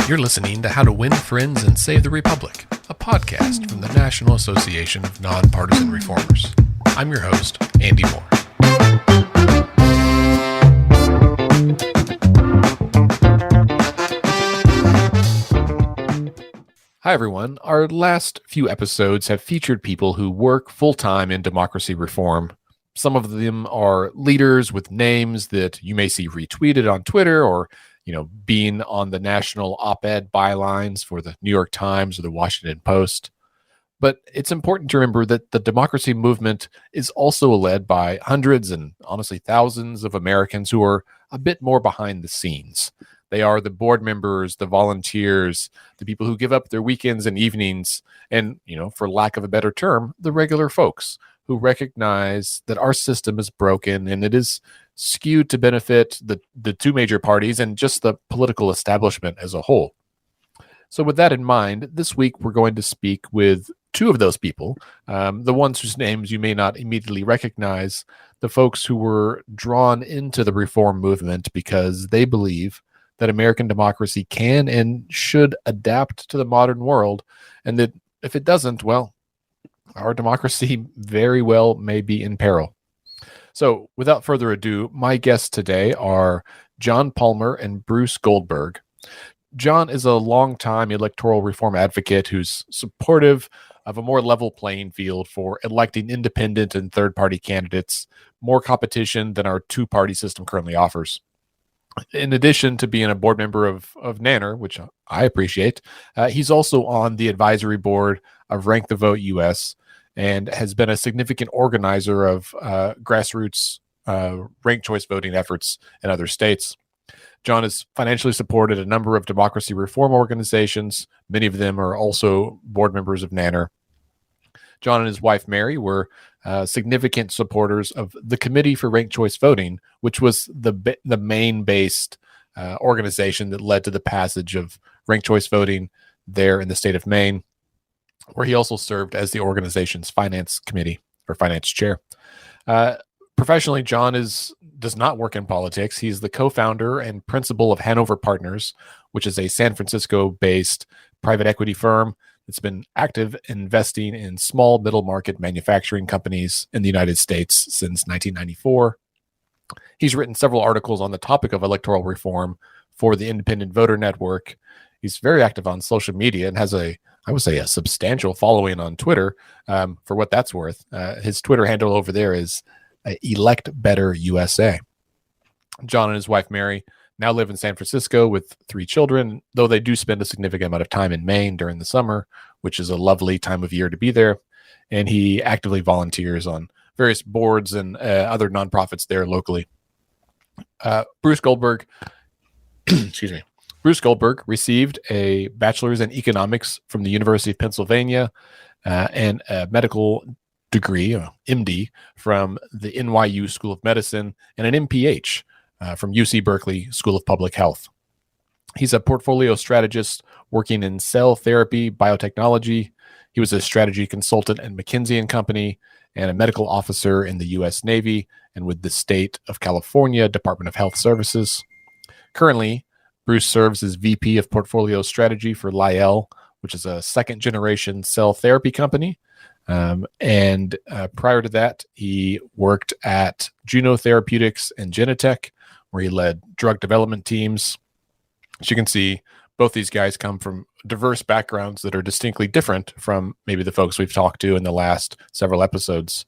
You're listening to How to Win Friends and Save the Republic, a podcast from the National Association of Nonpartisan Reformers. I'm your host, Andy Moore. Hi, everyone. Our last few episodes have featured people who work full-time in democracy reform. Some of them are leaders with names that you may see retweeted on Twitter or being on the national op-ed bylines for the New York Times or the Washington Post. But it's important to remember that the democracy movement is also led by hundreds and honestly thousands of Americans who are a bit more behind the scenes. They are the board members, the volunteers, the people who give up their weekends and evenings, and, for lack of a better term, the regular folks who recognize that our system is broken and it is skewed to benefit the two major parties and just the political establishment as a whole. So with that in mind, this week we're going to speak with two of those people, the ones whose names you may not immediately recognize, the folks who were drawn into the reform movement because they believe that American democracy can and should adapt to the modern world, and that if it doesn't, well, our democracy very well may be in peril. So without further ado, my guests today are John Palmer and Bruce Goldberg. John is a longtime electoral reform advocate who's supportive of a more level playing field for electing independent and third-party candidates, more competition than our two-party system currently offers. In addition to being a board member of NANR, which I appreciate, he's also on the advisory board of Rank the Vote US and has been a significant organizer of grassroots ranked choice voting efforts in other states. John has financially supported a number of democracy reform organizations. Many of them are also board members of NANR. John and his wife, Mary, were significant supporters of the Committee for Ranked Choice Voting, which was the Maine-based organization that led to the passage of ranked choice voting there in the state of Maine, where he also served as the organization's finance committee or finance chair. Professionally, John does not work in politics. He's the co-founder and principal of Hanover Partners, which is a San Francisco-based private equity firm that's been active investing in small middle market manufacturing companies in the United States since 1994. He's written several articles on the topic of electoral reform for the Independent Voter Network. He's very active on social media and has a substantial following on Twitter, for what that's worth. His Twitter handle over there is Elect Better USA. John and his wife, Mary, now live in San Francisco with 3 children, though they do spend a significant amount of time in Maine during the summer, which is a lovely time of year to be there. And he actively volunteers on various boards and other nonprofits there locally. Bruce Goldberg, excuse me. Bruce Goldberg received a bachelor's in economics from the University of Pennsylvania and a medical degree, MD, from the NYU School of Medicine and an MPH from UC Berkeley School of Public Health. He's a portfolio strategist working in cell therapy biotechnology. He was a strategy consultant at McKinsey & Company and a medical officer in the U.S. Navy and with the State of California Department of Health Services. Currently, Bruce serves as VP of Portfolio Strategy for Lyell, which is a second-generation cell therapy company. And prior to that, he worked at Juno Therapeutics and Genentech, where he led drug development teams. As you can see, both these guys come from diverse backgrounds that are distinctly different from maybe the folks we've talked to in the last several episodes.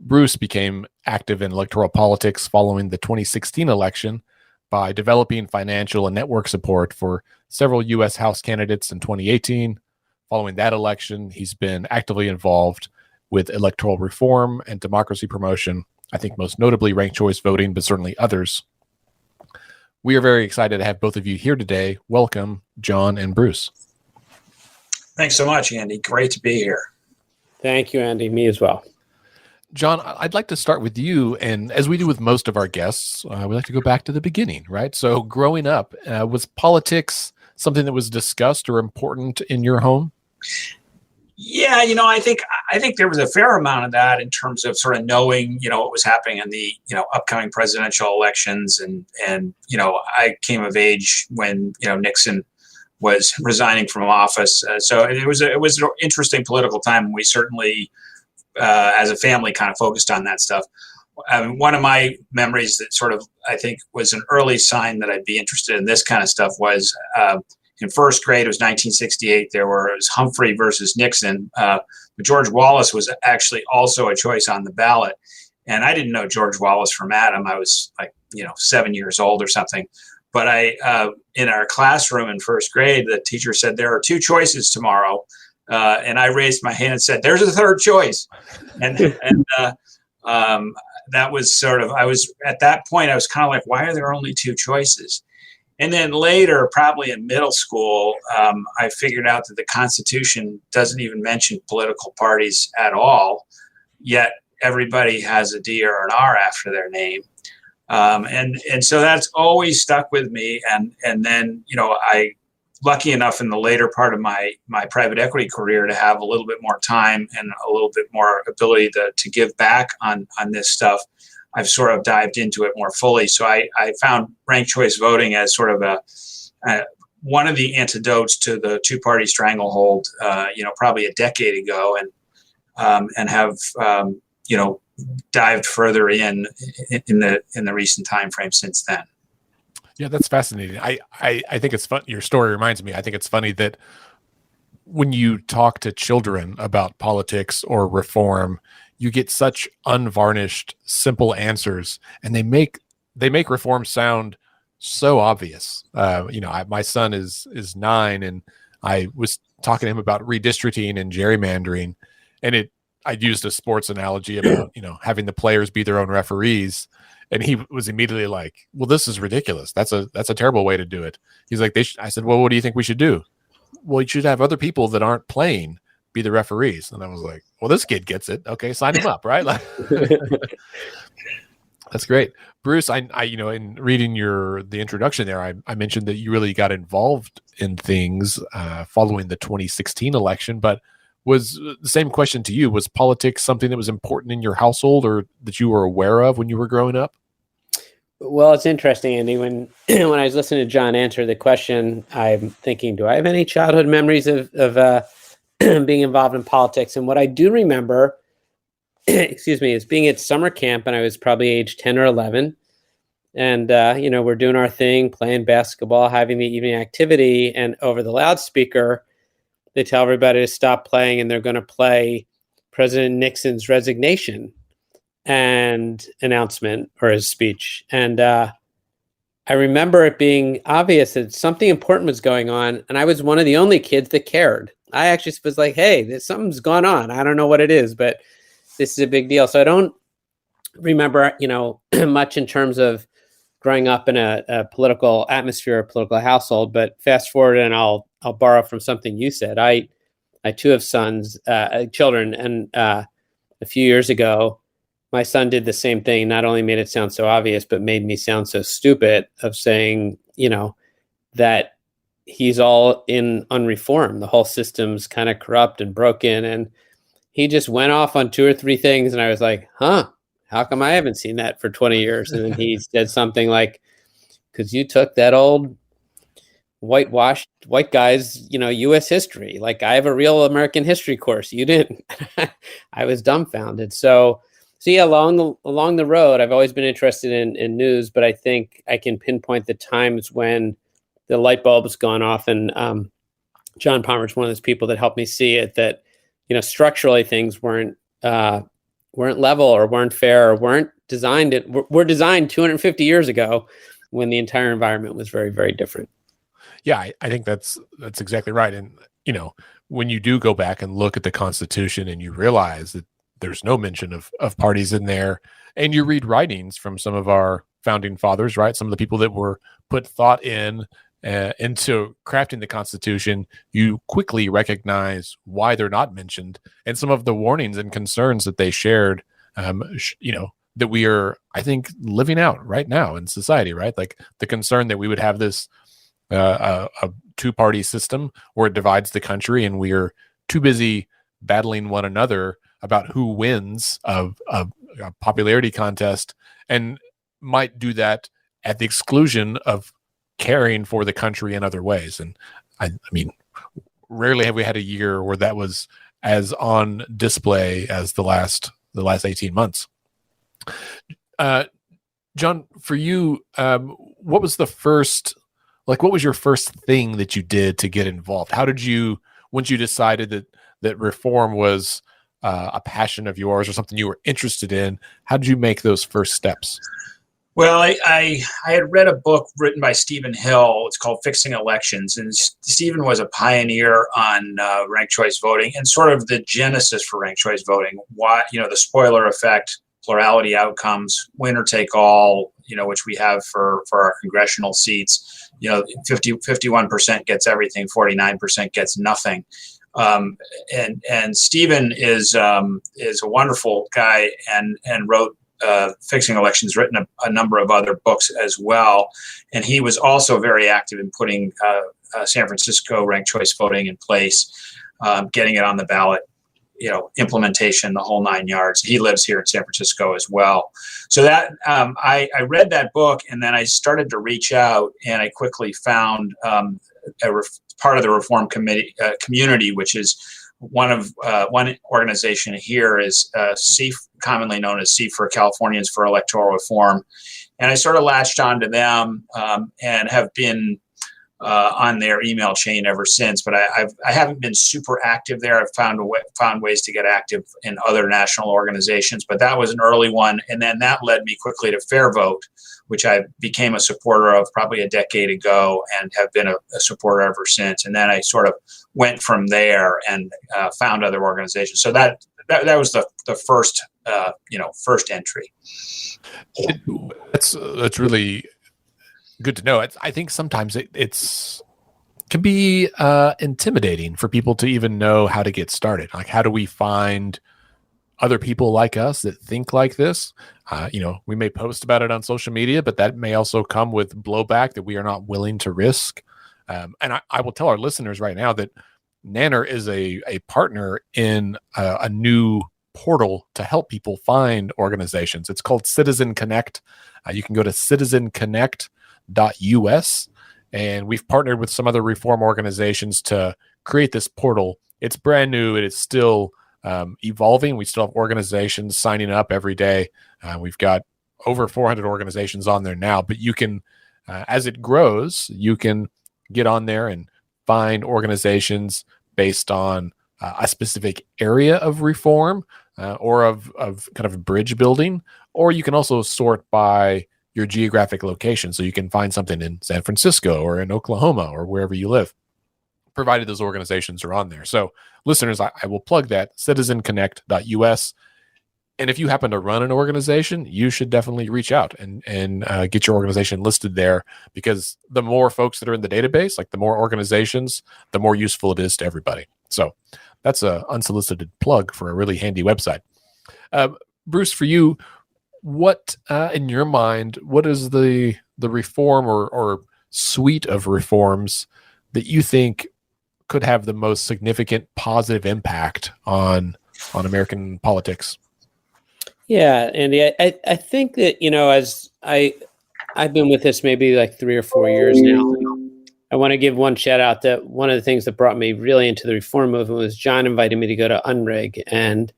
Bruce became active in electoral politics following the 2016 election by developing financial and network support for several U.S. House candidates in 2018. Following that election, he's been actively involved with electoral reform and democracy promotion, I think most notably ranked choice voting, but certainly others. We are very excited to have both of you here today. Welcome, John and Bruce. Thanks so much, Andy. Great to be here. Thank you, Andy. Me as well. John, I'd like to start with you. And as we do with most of our guests, we like to go back to the beginning, right? So growing up, was politics something that was discussed or important in your home? Yeah, I think there was a fair amount of that in terms of sort of knowing, what was happening in the, upcoming presidential elections. And I came of age when, Nixon was resigning from office. So it was an interesting political time. And we certainly, as a family, kind of focused on that stuff. One of my memories that sort of, I think, was an early sign that I'd be interested in this kind of stuff was in first grade. It was 1968. It was Humphrey versus Nixon. But George Wallace was actually also a choice on the ballot. And I didn't know George Wallace from Adam. I was 7 years old or something. But in our classroom in first grade, the teacher said, there are two choices tomorrow. And I raised my hand and said, there's a third choice. And that was sort of, at that point, I was kind of like, why are there only two choices? And then later, probably in middle school, I figured out that the Constitution doesn't even mention political parties at all, yet everybody has a D or an R after their name. And so that's always stuck with me. And then, I lucky enough in the later part of my private equity career to have a little bit more time and a little bit more ability to give back on this stuff. I've sort of dived into it more fully. So I found ranked choice voting as sort of one of the antidotes to the two-party stranglehold, probably a decade ago, and have dived further in the recent time frame since then. Yeah, that's fascinating. I think it's fun. Your story reminds me. I think it's funny that when you talk to children about politics or reform, you get such unvarnished, simple answers, and they make reform sound so obvious. My son is 9, and I was talking to him about redistricting and gerrymandering, and I used a sports analogy about having the players be their own referees, and he was immediately like, "Well, this is ridiculous. That's a terrible way to do it." He's like, I said, "Well, what do you think we should do?" "Well, you should have other people that aren't playing be the referees." And I was like, "Well, this kid gets it. Okay, sign him up, right?" That's great. Bruce, I in reading the introduction there, I mentioned that you really got involved in things following the 2016 election, but was the same question to you. Was politics something that was important in your household or that you were aware of when you were growing up? Well, it's interesting, Andy. When I was listening to John answer the question, I'm thinking, do I have any childhood memories of being involved in politics? And what I do remember, is being at summer camp, and I was probably age 10 or 11. And, we're doing our thing, playing basketball, having the evening activity. And over the loudspeaker, they tell everybody to stop playing, and they're going to play President Nixon's resignation and announcement, or his speech. And I remember it being obvious that something important was going on. And I was one of the only kids that cared. I actually was like, hey, something's going on. I don't know what it is, but this is a big deal. So I don't remember, much in terms of growing up in a political atmosphere, a political household. But fast forward, and I'll borrow from something you said. I too have children, and a few years ago, my son did the same thing. Not only made it sound so obvious, but made me sound so stupid of saying, that he's all in unreformed. The whole system's kind of corrupt and broken. And he just went off on 2 or 3 things. And I was like, how come I haven't seen that for 20 years? And then he said something like, because you took that old whitewashed white guys, U.S. history. Like, I have a real American history course. You didn't. I was dumbfounded. So yeah, along the road, I've always been interested in news, but I think I can pinpoint the times when the light bulb's gone off. And John Palmer's one of those people that helped me see it, that, structurally things weren't level or weren't fair or weren't designed. Were designed 250 years ago when the entire environment was very, very different. Yeah, I think that's exactly right. And, when you do go back and look at the Constitution and you realize that there's no mention of parties in there, and you read writings from some of our founding fathers, right? Some of the people that were put thought into crafting the Constitution, you quickly recognize why they're not mentioned, and some of the warnings and concerns that they shared, that we are, I think, living out right now in society, right? Like the concern that we would have this a two-party system where it divides the country, and we are too busy battling one another about who wins a popularity contest, and might do that at the exclusion of caring for the country in other ways. And I mean, rarely have we had a year where that was as on display as the last 18 months. John, for you, what was your first thing that you did to get involved? How did you, once you decided that reform was a passion of yours or something you were interested in, how did you make those first steps? Well, I had read a book written by Stephen Hill. It's called Fixing Elections. And Stephen was a pioneer on ranked choice voting and sort of the genesis for ranked choice voting. Why, the spoiler effect, plurality outcomes, winner take all, which we have for our congressional seats. 51% gets everything, 49% gets nothing. And Stephen is a wonderful guy and wrote Fixing Elections, written a number of other books as well. And he was also very active in putting San Francisco ranked choice voting in place, getting it on the ballot, implementation, the whole 9 yards. He lives here in San Francisco as well. So that I read that book, and then I started to reach out, and I quickly found part of the reform community, which is one organization here is C, commonly known as C for Californians for Electoral Reform. And I sort of latched onto them and have been on their email chain ever since. But I haven't been super active there. I've found ways to get active in other national organizations, but that was an early one. And then that led me quickly to Fair Vote, which I became a supporter of probably a decade ago and have been a supporter ever since. And then I sort of went from there and found other organizations. So that was the first first entry. That's really good to know. I think sometimes it's can be intimidating for people to even know how to get started. Like, how do we find other people like us that think like this? We may post about it on social media, but that may also come with blowback that we are not willing to risk. And I will tell our listeners right now that Nanner is a partner in a new portal to help people find organizations. It's called Citizen Connect. You can go to citizenconnect.us, and we've partnered with some other reform organizations to create this portal. It's brand new. It is still evolving. We still have organizations signing up every day. We've got over 400 organizations on there now, but you can, as it grows, you can get on there and find organizations based on a specific area of reform or of kind of bridge building, or you can also sort by your geographic location. So you can find something in San Francisco or in Oklahoma or wherever you live, provided those organizations are on there. So listeners, I will plug that, citizenconnect.us. And if you happen to run an organization, you should definitely reach out and get your organization listed there, because the more folks that are in the database, like the more organizations, the more useful it is to everybody. So that's an unsolicited plug for a really handy website. Bruce, for you, what in your mind, what is the reform or suite of reforms that you think could have the most significant positive impact on American politics? Yeah, Andy, I think that, as I've been with this maybe like 3 or 4 years now, I want to give one shout out that one of the things that brought me really into the reform movement was John invited me to go to UNRIG, and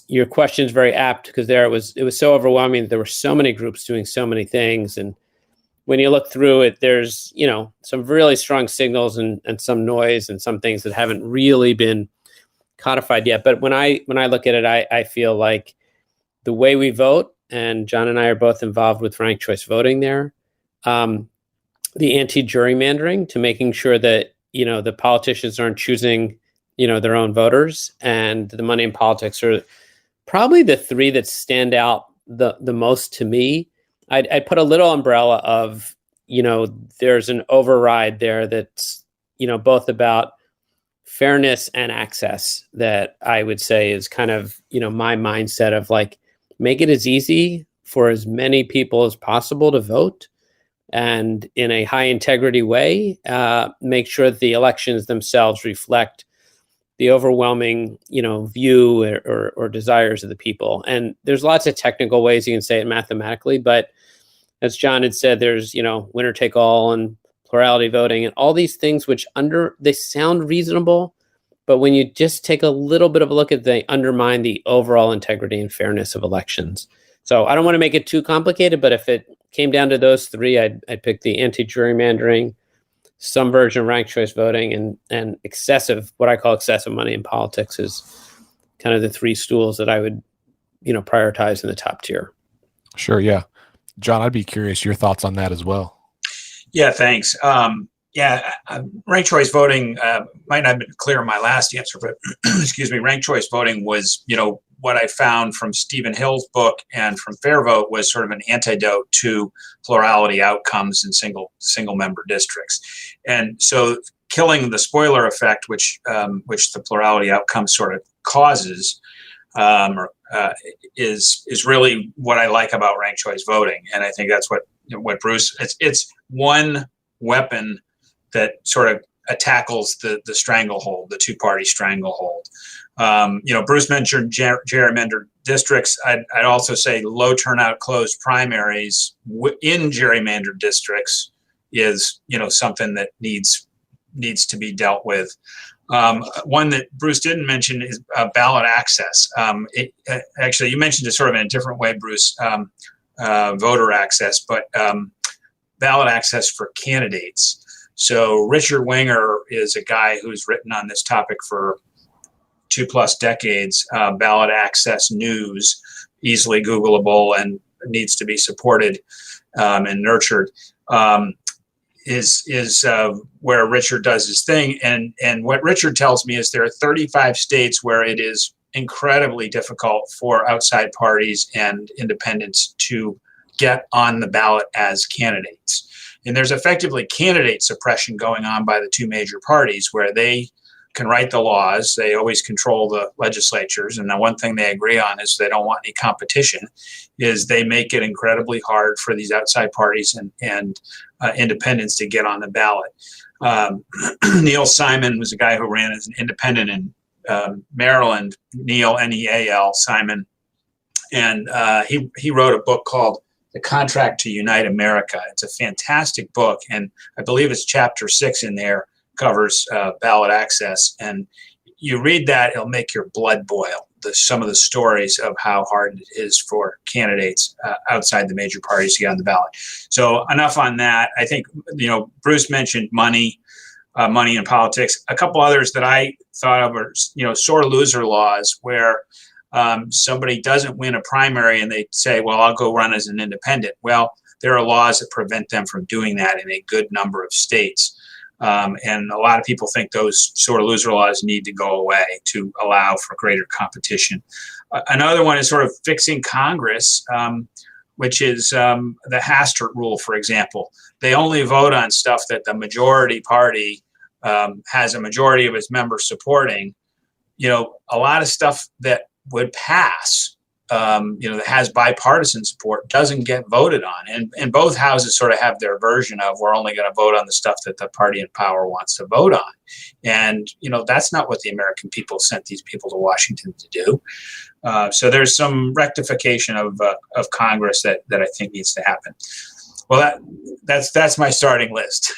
your question is very apt, because it was so overwhelming. There were so many groups doing so many things, and when you look through it, there's some really strong signals and some noise and some things that haven't really been codified yet. But when I look at it, I feel like the way we vote, and John and I are both involved with ranked choice voting there, the anti-gerrymandering, to making sure that the politicians aren't choosing their own voters, and the money in politics are probably the three that stand out the most to me. I'd put a little umbrella of there's an override there that's both about fairness and access, that I would say is kind of my mindset of like, make it as easy for as many people as possible to vote, and in a high integrity way, make sure that the elections themselves reflect the overwhelming, view or desires of the people. And there's lots of technical ways you can say it mathematically, but as John had said, there's, winner take all and plurality voting, and all these things which they sound reasonable, but when you just take a little bit of a look at, they undermine the overall integrity and fairness of elections. So I don't want to make it too complicated, but if it came down to those three, I'd pick the anti-gerrymandering, some version of ranked choice voting, and excessive, what I call excessive money in politics, is kind of the three stools that I would, prioritize in the top tier. Sure. Yeah. John, I'd be curious your thoughts on that as well. Yeah, thanks. Ranked choice voting might not have been clear in my last answer, but excuse me, ranked choice voting was, what I found from Stephen Hill's book and from Fair Vote was sort of an antidote to plurality outcomes in single member districts. And so killing the spoiler effect, which the plurality outcome sort of causes, is really what I like about ranked choice voting. And I think that's what Bruce, it's one weapon that sort of tackles the stranglehold, the two-party stranglehold. Bruce mentioned gerrymandered districts. I'd also say low turnout closed primaries in gerrymandered districts is, something that needs to be dealt with. One that Bruce didn't mention is ballot access. Actually, you mentioned it sort of in a different way, Bruce, voter access, but ballot access for candidates. So Richard Winger is a guy who's written on this topic for 2+ decades. Ballot access news, easily Googleable and needs to be supported and nurtured. Is where Richard does his thing. And what Richard tells me is there are 35 states where it is incredibly difficult for outside parties and independents to get on the ballot as candidates. And there's effectively candidate suppression going on by the two major parties where they can write the laws. They always control the legislatures. And the one thing they agree on is they don't want any competition, is they make it incredibly hard for these outside parties and independents to get on the ballot. Neil Simon was a guy who ran as an independent in Maryland, Neil, Neal Simon. And he wrote a book called The Contract to Unite America. It's a fantastic book. And I believe it's chapter 6 in there covers ballot access. And you read that, it'll make your blood boil. Some of the stories of how hard it is for candidates outside the major parties to get on the ballot. So enough on that. I think, Bruce mentioned money in politics. A couple others that I thought of are, sore loser laws where somebody doesn't win a primary and they say, well, I'll go run as an independent. Well, there are laws that prevent them from doing that in a good number of states. And a lot of people think those sort of loser laws need to go away to allow for greater competition. Another one is sort of fixing Congress, which is the Hastert rule, for example. They only vote on stuff that the majority party has a majority of its members supporting. A lot of stuff that would pass, that has bipartisan support doesn't get voted on. And both houses sort of have their version of, we're only going to vote on the stuff that the party in power wants to vote on. And, that's not what the American people sent these people to Washington to do. So there's some rectification of Congress that I think needs to happen. Well, that's my starting list.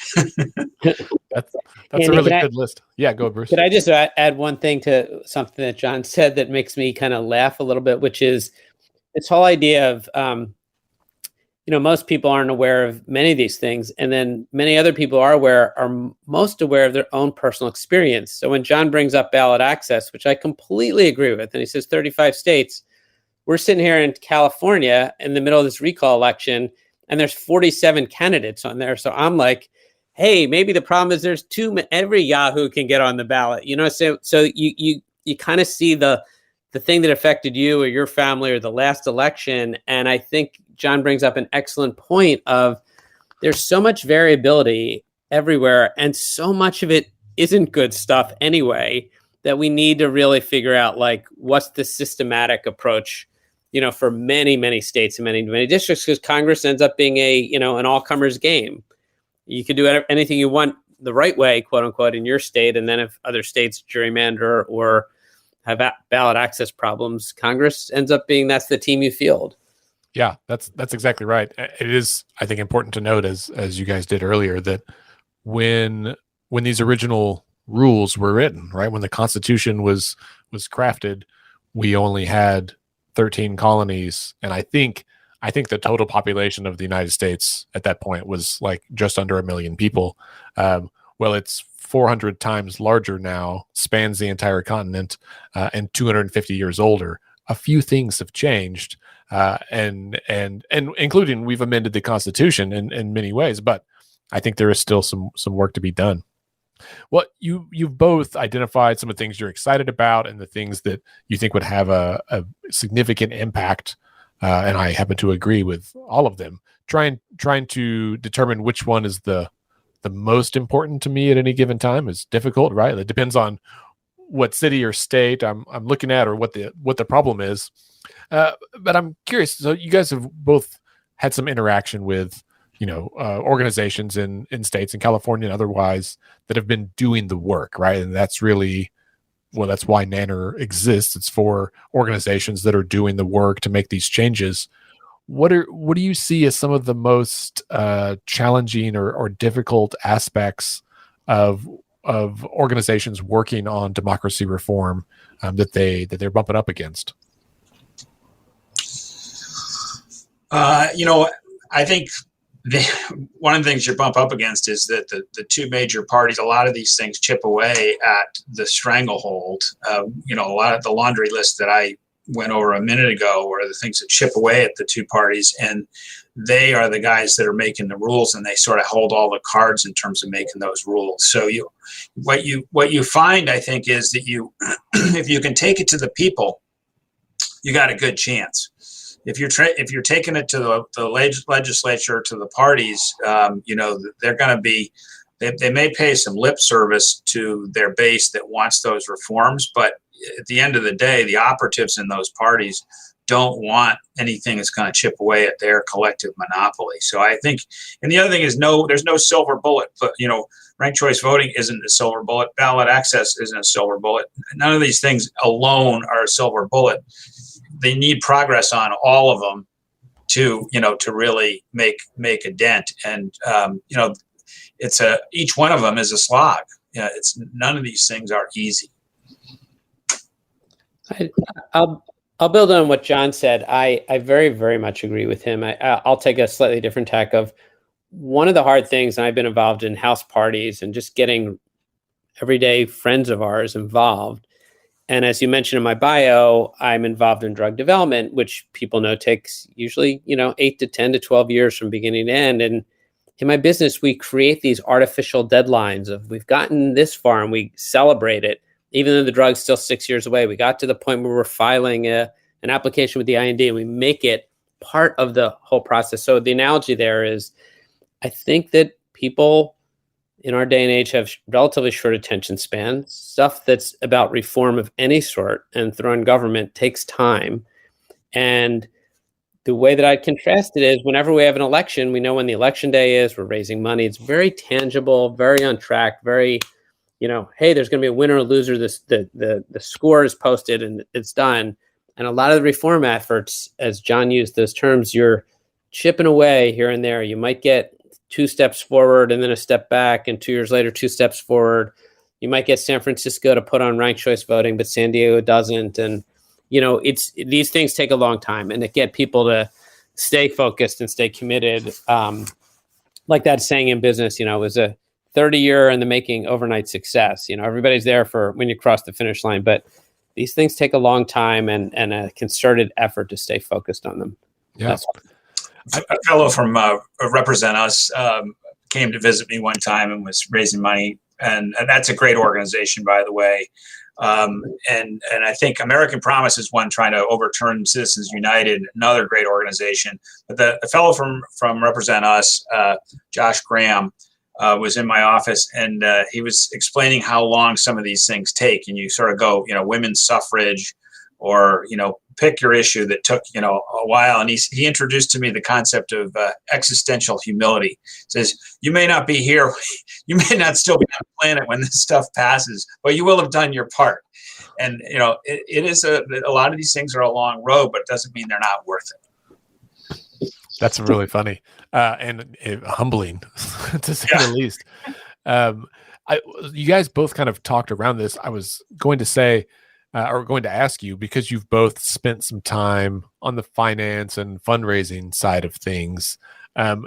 That's Andy, a really good list. Yeah, go, Bruce. Could I just add one thing to something that John said that makes me kind of laugh a little bit, which is this whole idea of, most people aren't aware of many of these things. And then many other people are most aware of their own personal experience. So when John brings up ballot access, which I completely agree with, and he says 35 states, we're sitting here in California in the middle of this recall election, and there's 47 candidates on there. So I'm like, hey, maybe the problem is there's every Yahoo can get on the ballot, so you kind of see the thing that affected you or your family or the last election. And I think John brings up an excellent point of there's so much variability everywhere, and so much of it isn't good stuff anyway, that we need to really figure out, like, what's the systematic approach, for many, many states and many districts, because Congress ends up being an all-comers game. You can do anything you want the right way, quote unquote, in your state. And then if other states gerrymander or have ballot access problems, Congress ends up being, that's the team you field. Yeah, that's exactly right. It is, I think, important to note, as you guys did earlier, that when these original rules were written, right? When the Constitution was crafted, we only had 13 colonies, and I think the total population of the United States at that point was like just under 1 million people. Well, it's 400 times larger now, spans the entire continent, and 250 years older. A few things have changed, and including we've amended the Constitution in many ways, but I think there is still some work to be done. Well, you've both identified some of the things you're excited about and the things that you think would have a significant impact, and I happen to agree with all of them. Trying to determine which one is the most important to me at any given time is difficult, right? It depends on what city or state I'm looking at, or what the problem is. But I'm curious. So you guys have both had some interaction with organizations in states in California and otherwise that have been doing the work, right? And that's really, well, that's why Nanner exists. It's for organizations that are doing the work to make these changes. What do you see as some of the most challenging or difficult aspects of organizations working on democracy reform that they're bumping up against? I think one of the things you bump up against is that the two major parties, a lot of these things chip away at the stranglehold. A lot of the laundry list that I went over a minute ago are the things that chip away at the two parties, and they are the guys that are making the rules, and they sort of hold all the cards in terms of making those rules. So what you find, I think, is that if you can take it to the people, you got a good chance. If you're taking it to the legislature, to the parties, they're going to be, they may pay some lip service to their base that wants those reforms, but at the end of the day, the operatives in those parties don't want anything that's going to chip away at their collective monopoly. So I think, and the other thing is, there's no silver bullet. But ranked choice voting isn't a silver bullet. Ballot access isn't a silver bullet. None of these things alone are a silver bullet. They need progress on all of them to really make a dent. And each one of them is a slog. It's none of these things are easy. I'll build on what John said. I very, very much agree with him. I'll take a slightly different tack of one of the hard things, and I've been involved in house parties and just getting everyday friends of ours involved. And as you mentioned in my bio, I'm involved in drug development, which people know takes usually, 8 to 10 to 12 years from beginning to end. And in my business, we create these artificial deadlines of we've gotten this far and we celebrate it, even though the drug's still 6 years away. We got to the point where we're filing an application with the IND, and we make it part of the whole process. So the analogy there is, I think that people in our day and age have relatively short attention spans. Stuff that's about reform of any sort and throwing government takes time. And the way that I contrast it is, whenever we have an election, we know when the election day is, we're raising money. It's very tangible, very on track, very, hey, there's going to be a winner or loser. The score is posted and it's done. And a lot of the reform efforts, as John used those terms, you're chipping away here and there. You might get 2 steps forward and then a step back, and 2 years later, 2 steps forward. You might get San Francisco to put on ranked choice voting, but San Diego doesn't. And, these things take a long time, and to get people to stay focused and stay committed. Like that saying in business, it was a 30-year in the making overnight success. Everybody's there for when you cross the finish line, but these things take a long time and a concerted effort to stay focused on them. Yeah. A fellow from Represent Us came to visit me one time and was raising money, and that's a great organization, by the way. And I think American Promise is one trying to overturn Citizens United, another great organization. But the fellow from Represent Us, Josh Graham, was in my office, and he was explaining how long some of these things take. And you sort of go, women's suffrage, or pick your issue that took a while. And he introduced to me the concept of existential humility. He says, you may not be here, you may not still be on the planet when this stuff passes, but you will have done your part. And it is a lot of these things are a long road, but it doesn't mean they're not worth it. That's really funny and humbling, to say the least. Um, you guys both kind of talked around this. I was going to say, or going to ask you, because you've both spent some time on the finance and fundraising side of things,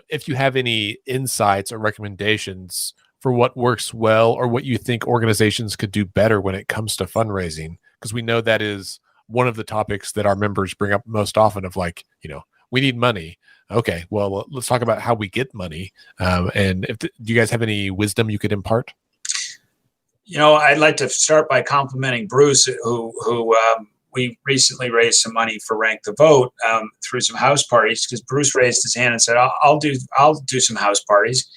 if you have any insights or recommendations for what works well or what you think organizations could do better when it comes to fundraising, because we know that is one of the topics that our members bring up most often of like, we need money. Okay, well, let's talk about how we get money. And do you guys have any wisdom you could impart? I'd like to start by complimenting Bruce, who we recently raised some money for Rank the Vote through some house parties, because Bruce raised his hand and said, I'll do some house parties.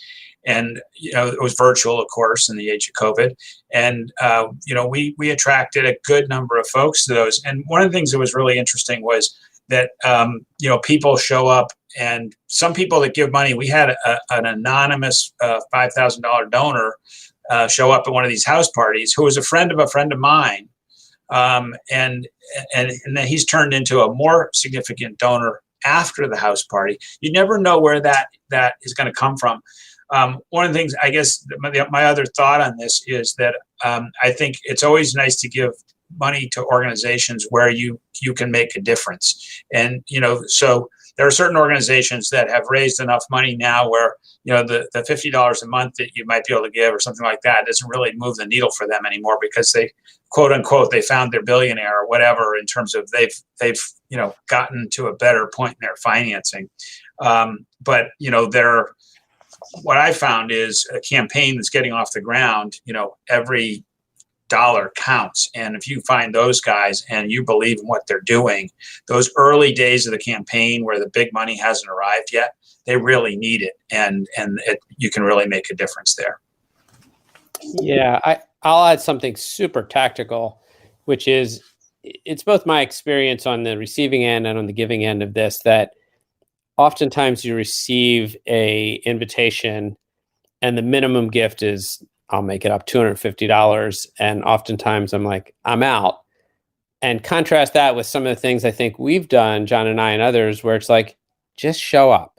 And, it was virtual, of course, in the age of COVID. And, we attracted a good number of folks to those. And one of the things that was really interesting was that, people show up, and some people that give money, we had an anonymous $5,000 donor show up at one of these house parties who was a friend of mine. And then he's turned into a more significant donor after the house party. You never know where that is going to come from. One of the things, I guess, my other thought on this is that I think it's always nice to give money to organizations where you can make a difference. And, so there are certain organizations that have raised enough money now where, the $50 a month that you might be able to give or something like that doesn't really move the needle for them anymore, because they, quote unquote, they found their billionaire or whatever, in terms of they've gotten to a better point in their financing. But, what I found is a campaign that's getting off the ground, every dollar counts. And if you find those guys and you believe in what they're doing, those early days of the campaign where the big money hasn't arrived yet, they really need it. And you can really make a difference there. Yeah, I'll add something super tactical, which is it's both my experience on the receiving end and on the giving end of this, that oftentimes you receive a invitation and the minimum gift is, I'll make it up, $250. And oftentimes I'm like, I'm out. And contrast that with some of the things I think we've done, John and I and others, where it's like, just show up,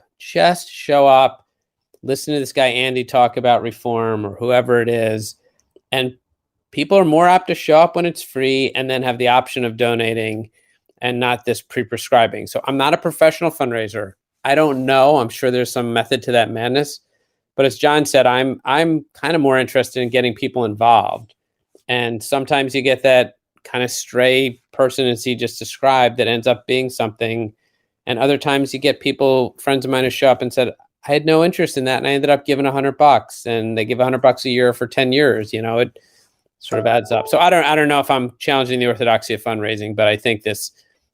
listen to this guy, Andy, talk about reform or whoever it is. And people are more apt to show up when it's free and then have the option of donating and not this pre-prescribing. So I'm not a professional fundraiser. I don't know. I'm sure there's some method to that madness. But as John said, I'm kind of more interested in getting people involved. And sometimes you get that kind of stray person as he just described that ends up being something. And other times you get people, friends of mine who show up and said, I had no interest in that. And I ended up giving $100, and they give $100 a year for 10 years. It sort of adds up. So I don't know if I'm challenging the orthodoxy of fundraising, but I think this,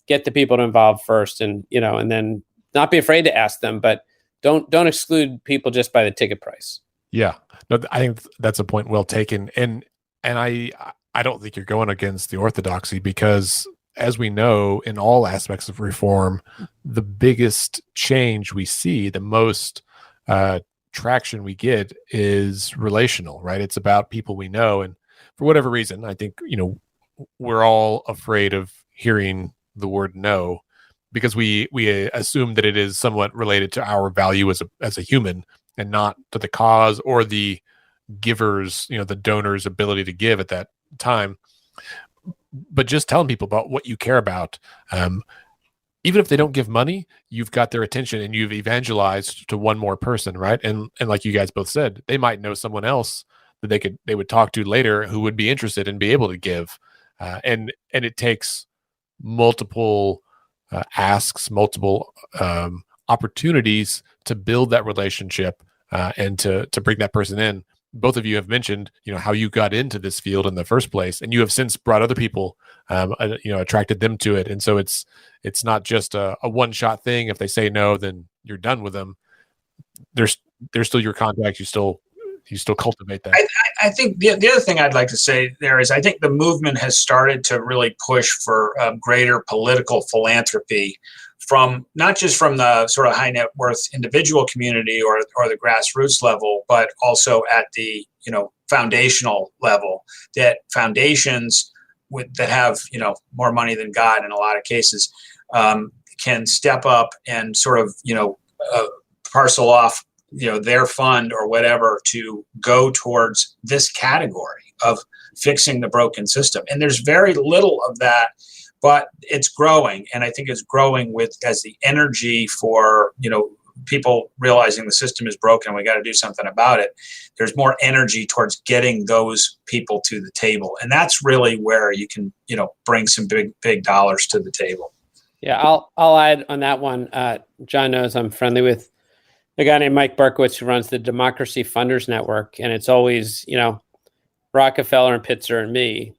get the people involved first, and, and then not be afraid to ask them, but don't exclude people just by the ticket price. Yeah, no, I think that's a point well taken. And I don't think you're going against the orthodoxy, because as we know, in all aspects of reform, the biggest change we see, the most traction we get is relational, right? It's about people we know. And for whatever reason, I think, we're all afraid of hearing the word no, because we assume that it is somewhat related to our value as a human and not to the cause or the giver's, the donor's ability to give at that time. But just telling people about what you care about, even if they don't give money, you've got their attention and you've evangelized to one more person, right? And like you guys both said, they might know someone else that they would talk to later who would be interested and be able to give. And it takes multiple asks, multiple opportunities to build that relationship and to bring that person in. Both of you have mentioned, how you got into this field in the first place, and you have since brought other people, attracted them to it. And so it's not just a one-shot thing. If they say no, then you're done with them. They're still your contact. You still cultivate that. I think the other thing I'd like to say there is, I think the movement has started to really push for greater political philanthropy, from not just from the sort of high net worth individual community or the grassroots level, but also at the foundational level. That foundations that have more money than God in a lot of cases can step up and sort of parcel off their fund or whatever to go towards this category of fixing the broken system. And there's very little of that, but it's growing. And I think it's growing as the energy for, people realizing the system is broken, we got to do something about it. There's more energy towards getting those people to the table. And that's really where you can, bring some big dollars to the table. Yeah, I'll add on that one. John knows I'm friendly with a guy named Mike Berkowitz who runs the Democracy Funders Network. And it's always, Rockefeller and Pitzer and me.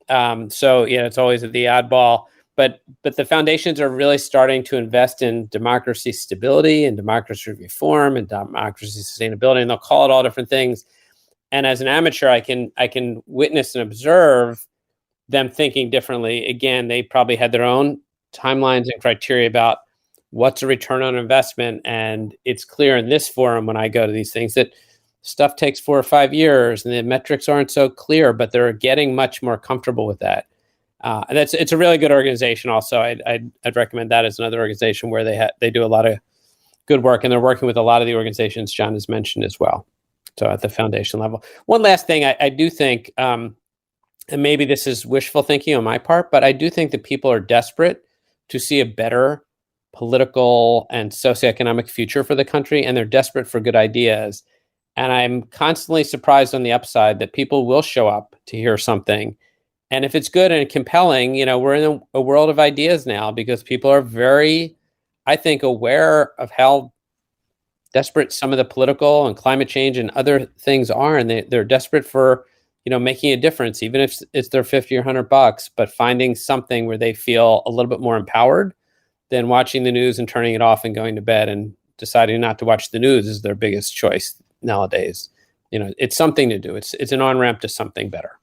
So it's always the oddball. But the foundations are really starting to invest in democracy stability and democracy reform and democracy sustainability, and they'll call it all different things. And as an amateur, I can witness and observe them thinking differently. Again, they probably had their own timelines and criteria about what's a return on investment. And it's clear in this forum when I go to these things that stuff takes 4 or 5 years and the metrics aren't so clear, but they're getting much more comfortable with that. And it's a really good organization. Also, I'd recommend that as another organization where they do a lot of good work, and they're working with a lot of the organizations John has mentioned as well. So at the foundation level, one last thing I do think, and maybe this is wishful thinking on my part, but I do think that people are desperate to see a better political and socioeconomic future for the country, and they're desperate for good ideas. And I'm constantly surprised on the upside that people will show up to hear something. And if it's good and compelling, we're in a world of ideas now because people are very, I think, aware of how desperate some of the political and climate change and other things are. And they're desperate for, making a difference, even if it's their 50 or $100, but finding something where they feel a little bit more empowered than watching the news and turning it off and going to bed and deciding not to watch the news is their biggest choice nowadays. It's something to do. It's an on-ramp to something better.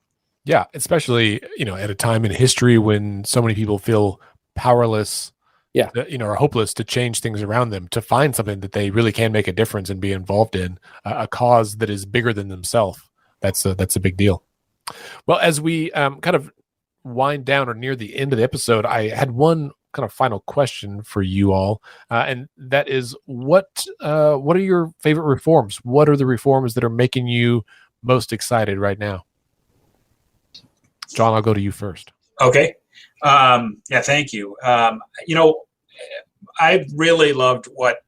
Yeah, especially, at a time in history when so many people feel powerless, or hopeless to change things around them, to find something that they really can make a difference and be involved in, a cause that is bigger than themselves. That's a big deal. Well, as we kind of wind down or near the end of the episode, I had one kind of final question for you all, and that is, what are your favorite reforms? What are the reforms that are making you most excited right now? John, I'll go to you first. Okay. Thank you. I really loved what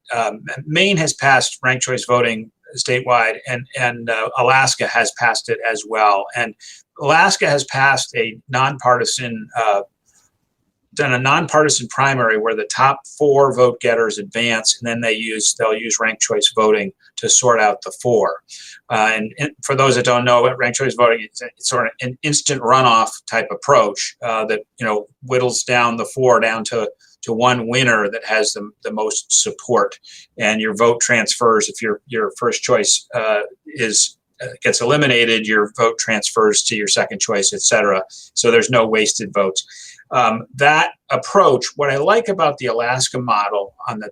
Maine has passed ranked choice voting statewide, and Alaska has passed it as well. And Alaska has passed a nonpartisan primary where the top 4 vote getters advance, and then they'll use ranked choice voting to sort out the 4. And for those that don't know, what ranked choice voting is, it's sort of an instant runoff type approach that whittles down the 4 down to one winner that has the most support, and your vote transfers. If your first choice gets eliminated, your vote transfers to your second choice, etc. So there's no wasted votes. That approach, what I like about the Alaska model on the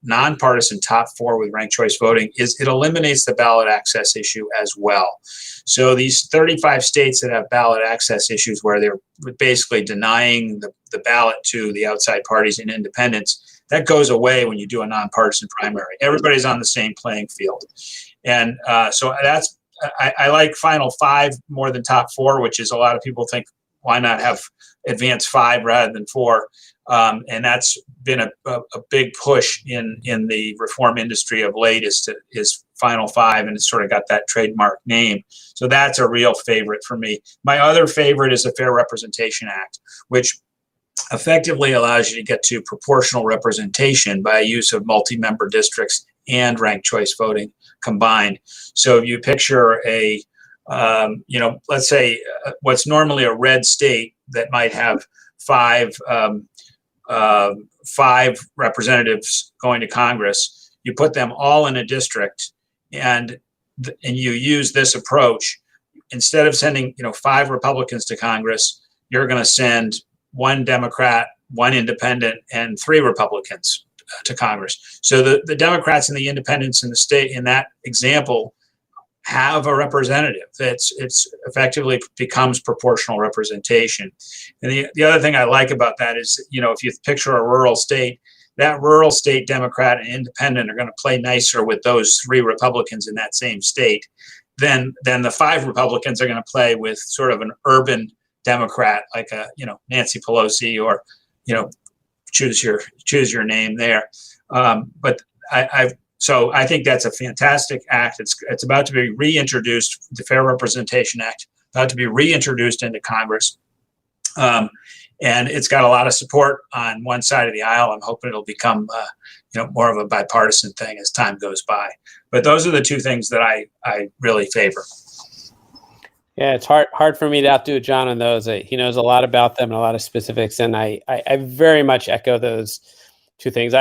nonpartisan top 4 with ranked choice voting, is it eliminates the ballot access issue as well. So these 35 states that have ballot access issues where they're basically denying the ballot to the outside parties and independents, that goes away when you do a nonpartisan primary. Everybody's on the same playing field. And so I like final 5 more than top 4, which is, a lot of people think, why not have advance 5 rather than 4? And that's been a big push in the reform industry of late, is final 5, and it's sort of got that trademark name. So that's a real favorite for me. My other favorite is the Fair Representation Act, which effectively allows you to get to proportional representation by use of multi-member districts and ranked choice voting combined. So if you picture let's say what's normally a red state that might have 5 representatives going to Congress, you put them all in a district, and you use this approach. Instead of sending 5 Republicans to Congress, you're going to send 1 Democrat, 1 independent, and 3 Republicans to Congress. So the Democrats and the independents in the state, in that example, have a representative. It's effectively becomes proportional representation. And the other thing I like about that is, if you picture a rural state, that rural state Democrat and independent are going to play nicer with those 3 Republicans in that same state than the 5 Republicans are going to play with sort of an urban Democrat like a Nancy Pelosi or choose your name there. But so I think that's a fantastic act. It's about to be reintroduced. The Fair Representation Act about to be reintroduced into Congress. And it's got a lot of support on one side of the aisle. I'm hoping it'll become, more of a bipartisan thing as time goes by. But those are the 2 things that I really favor. Yeah, it's hard for me to outdo John on those. He knows a lot about them and a lot of specifics, and I very much echo those 2 things.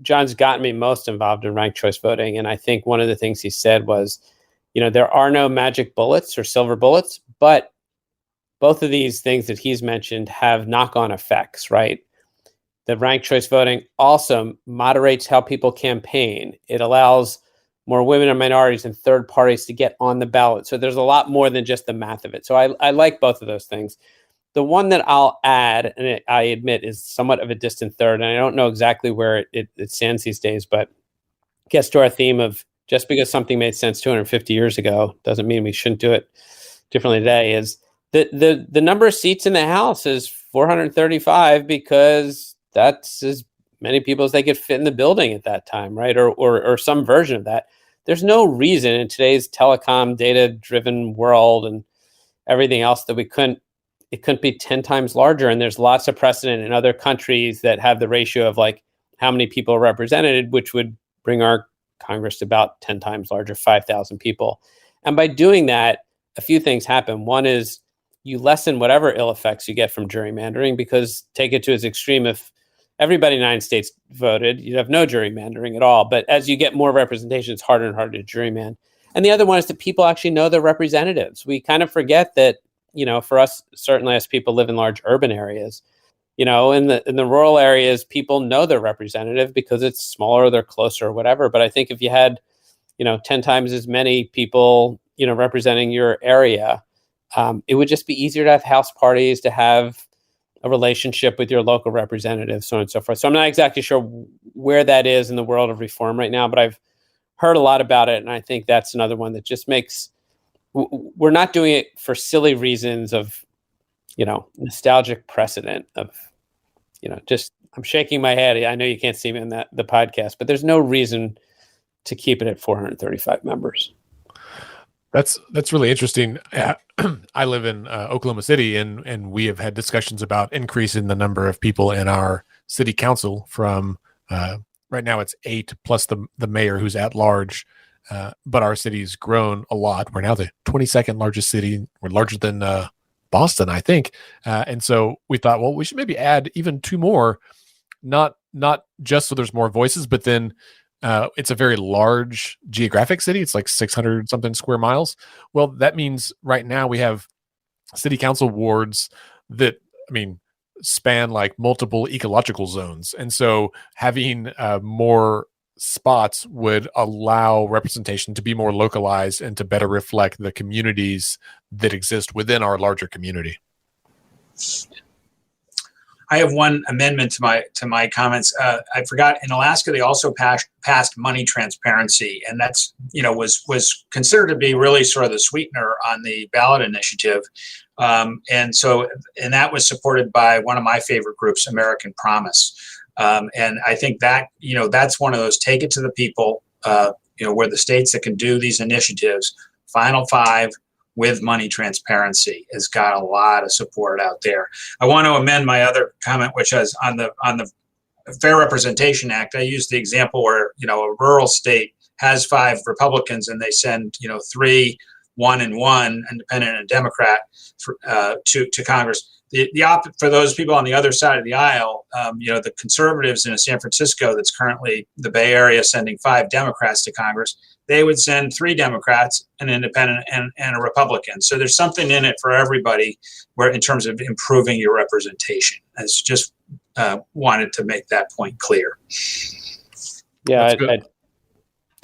John's gotten me most involved in ranked choice voting, and I think one of the things he said was, there are no magic bullets or silver bullets, but both of these things that he's mentioned have knock-on effects, right? The ranked choice voting also moderates how people campaign. It allows more women and minorities and third parties to get on the ballot. So there's a lot more than just the math of it. So I like both of those things. The one that I'll add, and I admit is somewhat of a distant third, and I don't know exactly where it stands these days, but gets to our theme of just because something made sense 250 years ago doesn't mean we shouldn't do it differently today, is the number of seats in the House is 435 because that's as many people as they could fit in the building at that time, right? Or some version of that. There's no reason in today's telecom data-driven world and everything else that it couldn't be 10 times larger. And there's lots of precedent in other countries that have the ratio of like how many people are represented, which would bring our Congress to about 10 times larger, 5,000 people. And by doing that, a few things happen. One is you lessen whatever ill effects you get from gerrymandering, because take it to its extreme, if everybody in the United States voted, you'd have no gerrymandering at all. But as you get more representation, it's harder and harder to gerrymander. And the other one is that people actually know their representatives. We kind of forget that, for us, certainly as people live in large urban areas, in the rural areas, people know their representative because it's smaller, or they're closer or whatever. But I think if you had, 10 times as many people, representing your area, it would just be easier to have house parties, to have a relationship with your local representative, so on and so forth. So I'm not exactly sure where that is in the world of reform right now, but I've heard a lot about it. And I think that's another one that just makes, we're not doing it for silly reasons of, nostalgic precedent of, just, I'm shaking my head. I know you can't see me in the podcast, but there's no reason to keep it at 435 members. That's really interesting. I live in Oklahoma City, and we have had discussions about increasing the number of people in our city council from right now it's 8 plus the mayor who's at large. But our city's grown a lot. We're now the 22nd largest city. We're larger than Boston, I think. And so we thought, well, we should maybe add even 2 more, not just so there's more voices, but then it's a very large geographic city. It's like 600 something square miles. Well, that means right now we have city council wards that, span like multiple ecological zones. And so having more spots would allow representation to be more localized and to better reflect the communities that exist within our larger community. I have one amendment to my comments. I forgot, in Alaska they also passed money transparency, and that's was considered to be really sort of the sweetener on the ballot initiative, and that was supported by one of my favorite groups, American Promise, and I think that that's one of those take it to the people, where the states that can do these initiatives, Final Five, with money transparency has got a lot of support out there. I want to amend my other comment, which is on the Fair Representation Act. I used the example where a rural state has 5 Republicans and they send 3, 1 and 1, independent and Democrat, to Congress. For those people on the other side of the aisle, the conservatives in San Francisco, that's currently the Bay Area, sending 5 Democrats to Congress, they would send 3 Democrats, an independent, and a Republican. So there's something in it for everybody, where in terms of improving your representation. I just wanted to make that point clear. Yeah,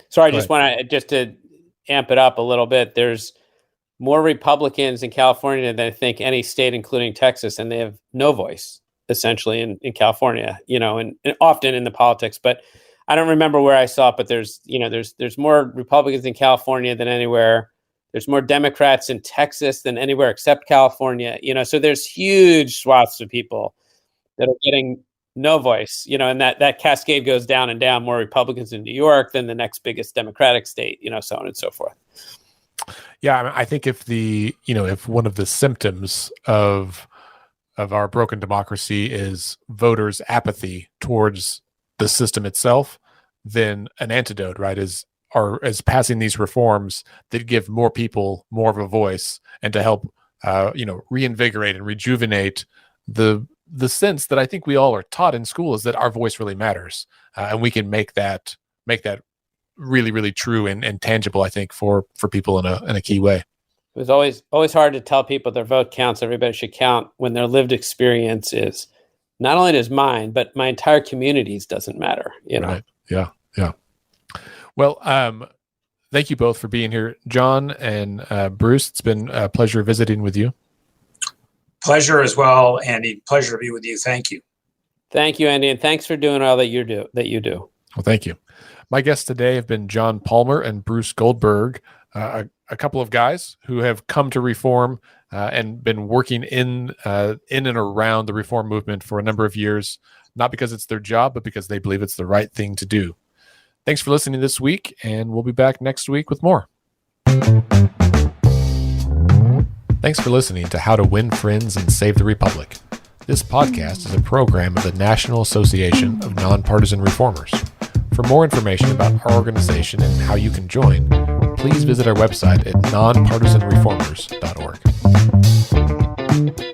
sorry, I just to amp it up a little bit. There's more Republicans in California than I think any state, including Texas, and they have no voice. essentially in California, and often in the politics. But I don't remember where I saw it, but there's more Republicans in California than anywhere. There's more Democrats in Texas than anywhere except California, so there's huge swaths of people that are getting no voice, and that cascade goes down and down, more Republicans in New York than the next biggest Democratic state, so on and so forth. Yeah. I mean, I think if one of the symptoms of our broken democracy is voters' apathy towards the system itself, then an antidote, right, is passing these reforms that give more people more of a voice and to help, reinvigorate and rejuvenate the sense that I think we all are taught in school is that our voice really matters, and we can make that really, really true and tangible, I think, for people in a key way. It was always hard to tell people their vote counts. Everybody should count when their lived experience is not only does mine, but my entire community's doesn't matter. Right. Yeah. Well, thank you both for being here, John and Bruce. It's been a pleasure visiting with you. Pleasure as well, Andy. Pleasure to be with you. Thank you. Thank you, Andy, and thanks for doing all that you do. Well, thank you. My guests today have been John Palmer and Bruce Goldberg, a couple of guys who have come to reform and been working in and around the reform movement for a number of years, not because it's their job, but because they believe it's the right thing to do. Thanks for listening this week, and we'll be back next week with more. Thanks for listening to How to Win Friends and Save the Republic. This podcast is a program of the National Association of Nonpartisan Reformers. For more information about our organization and how you can join, please visit our website at nonpartisanreformers.org.